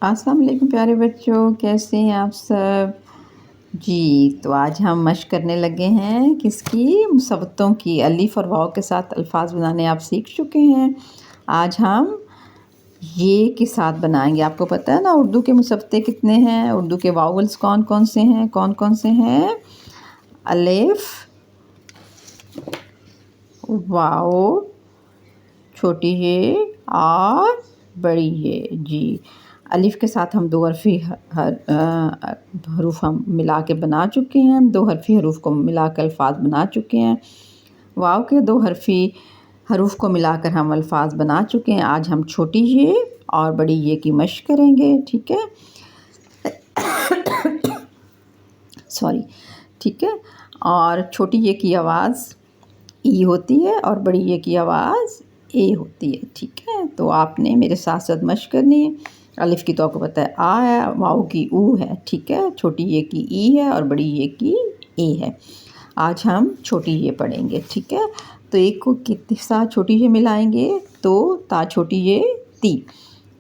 अस्सलाम वालेकुम प्यारे बच्चों, कैसे हैं आप सब। जी, तो आज हम मश्क करने लगे हैं किसकी, मुसव्वतों की। अलिफ और वाव के साथ अल्फाज बनाने आप सीख चुके हैं। आज हम ये के साथ बनाएंगे। आपको पता है ना उर्दू के मुसव्वते कितने हैं, उर्दू के वावल्स कौन कौन से हैं, कौन कौन से हैं। अलिफ, वाव, छोटी ये और बड़ी ये। जी, अलिफ के साथ हम दो हरफ़ी हरूफ हम मिला के बना चुके हैं, दो हरफ़ी हरूफ को मिला कर अल्फाज बना चुके हैं। वाव के दो हरफ़ी हरूफ को मिलाकर हम अल्फाज बना चुके हैं। आज हम छोटी ये और बड़ी ये की मश्क करेंगे, ठीक है। सॉरी, ठीक है। और छोटी ये की आवाज़ ई होती है और बड़ी ये की आवाज़ ए होती है, ठीक है। तो आपने मेरे साथ साथ मश्क करनी है। अलिफ की तो आपको पता है आ है, वाव की ऊ है, ठीक है। छोटी ये की ई है और बड़ी ये की ए है। आज हम छोटी ये पढ़ेंगे, ठीक है। तो एक को कितने साथ छोटी ये मिलाएंगे तो ता छोटी ये ती।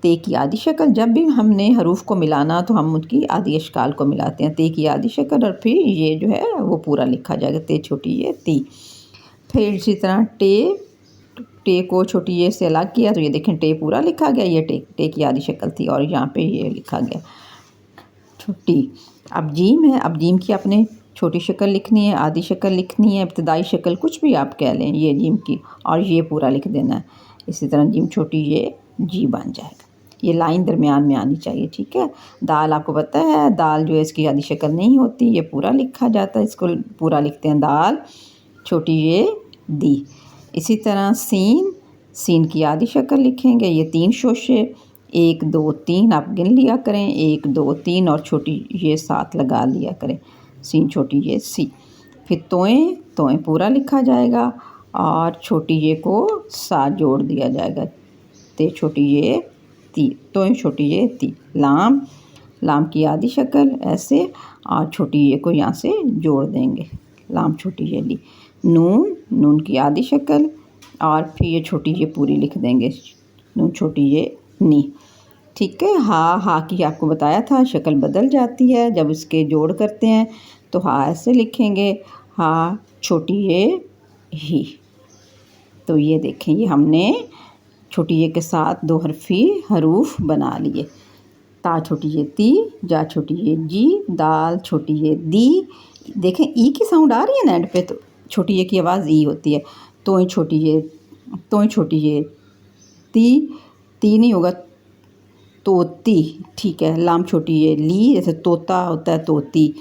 ते की आधी शक्ल, जब भी हमने हरूफ को मिलाना तो हम उनकी आधी अशकाल को मिलाते हैं। ते की आधी शक्ल और फिर ये जो है वो पूरा लिखा जाएगा, ते छोटी ये ती। फिर इसी तरह टे को छोटी ये से अलग किया तो ये देखें टे पूरा लिखा गया। ये टे की आधी शक्ल थी और यहाँ पे ये लिखा गया छोटी। अब जीम है, अब जीम की आपने छोटी शक्ल लिखनी है, आधी शक्ल लिखनी है, इब्तदाई शक्ल कुछ भी आप कह लें, ये जीम की, और ये पूरा लिख देना है। इसी तरह जीम छोटी ये जी बन जाएगा। ये लाइन दरमियान में आनी चाहिए, ठीक है। दाल आपको पता है, दाल जो है इसकी आधी शक्ल नहीं होती, ये पूरा लिखा जाता है, इसको पूरा लिखते हैं दाल छोटी ये दी। इसी तरह सीन की आधी शक्ल लिखेंगे, ये 3 शोशे, 1 2 3 आप गिन लिया करें, 1 2 3 और छोटी ये साथ लगा लिया करें, सीन छोटी ये सी। फिर तोएं पूरा लिखा जाएगा और छोटी ये को साथ जोड़ दिया जाएगा, ते छोटी ये ती, तोएं छोटी ये ती। लाम की आधी शक्ल ऐसे और छोटी ये को यहाँ से जोड़ देंगे, लाम छोटी ये ली। नून की आधी शक्ल और फिर ये छोटी ये पूरी लिख देंगे, नून छोटी ये नी, ठीक है। हा की आपको बताया था शक्ल बदल जाती है जब इसके जोड़ करते हैं, तो हा ऐसे लिखेंगे, हा छोटी ये ही। तो ये देखें, ये हमने छोटी ये के साथ दो हरफ़ी हरूफ बना लिए। ता छोटी ये ती, जा छोटी ये जी, दाल छोटी ये दी। देखें ई की साउंड आ रही है ना एंड पे, तो छोटी ये की आवाज़ ई होती है। तोएं छोटी ये ती नहीं होगा, तोती, ठीक है। लाम छोटी ये ली, जैसे तोता होता है तोती।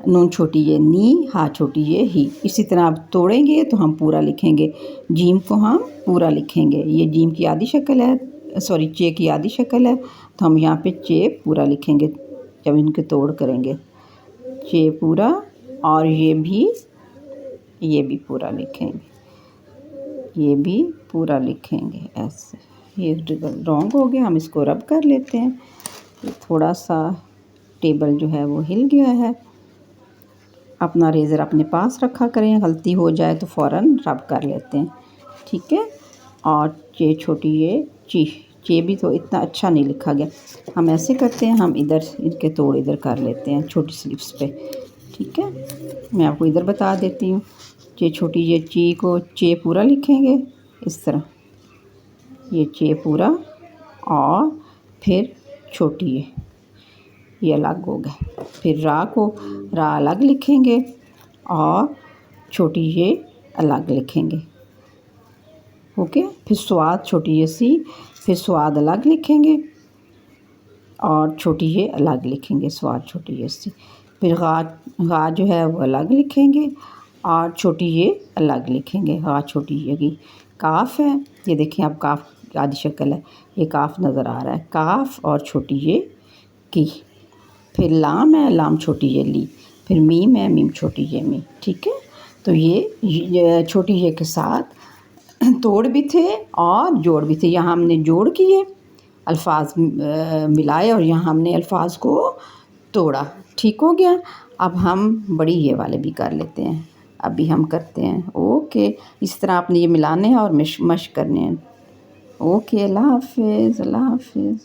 नून छोटी ये नी, हा छोटी ये ही। इसी तरह आप तोड़ेंगे तो हम पूरा लिखेंगे, जीम को हम पूरा लिखेंगे। ये जीम की आधी शक्ल है, सॉरी चे की आधी शक्ल है, तो हम यहाँ पे चे पूरा लिखेंगे जब इनके तोड़ करेंगे, चे पूरा। और ये भी पूरा लिखेंगे, ये भी पूरा लिखेंगे ऐसे। ये रॉन्ग हो गया, हम इसको रब कर लेते हैं। ये थोड़ा सा टेबल जो है वो हिल गया है। अपना रेज़र अपने पास रखा करें, गलती हो जाए तो फ़ौरन रब कर लेते हैं, ठीक है। और चे छोटी ये चे भी तो इतना अच्छा नहीं लिखा गया, हम ऐसे करते हैं, हम इधर इनके तोड़ इधर कर लेते हैं छोटी स्लिप्स पे, ठीक है। मैं आपको इधर बता देती हूँ, चे छोटी ये ची को चे पूरा लिखेंगे इस तरह, ये चे पूरा और फिर छोटी ये अलग हो गए। फिर रा अलग लिखेंगे और छोटी ये अलग लिखेंगे, ओके। फिर स्वाद छोटी ये सी, फिर स्वाद अलग लिखेंगे और छोटी ये अलग लिखेंगे, स्वाद छोटी ये सी। फिर गा जो है वो अलग लिखेंगे और छोटी ये अलग लिखेंगे, गा छोटी ये की। काफ है, ये देखें अब काफ की आधी शक्ल है, ये काफ नज़र आ रहा है, काफ और छोटी ये की। फिर लाम है, लाम छोटी ये ली। फिर मीम है, मीम छोटी ये मी, ठीक है। तो ये छोटी ये के साथ तोड़ भी थे और जोड़ भी थे। यहाँ हमने जोड़ किए, अल्फाज मिलाए और यहाँ हमने अल्फाज को तोड़ा, ठीक हो गया। अब हम बड़ी ये वाले भी कर लेते हैं, अभी हम करते हैं, ओके। इस तरह आपने ये मिलाने हैं और मश्क करने हैं, ओके। अल्लाह हाफिज़, अल्लाह हाफिज़।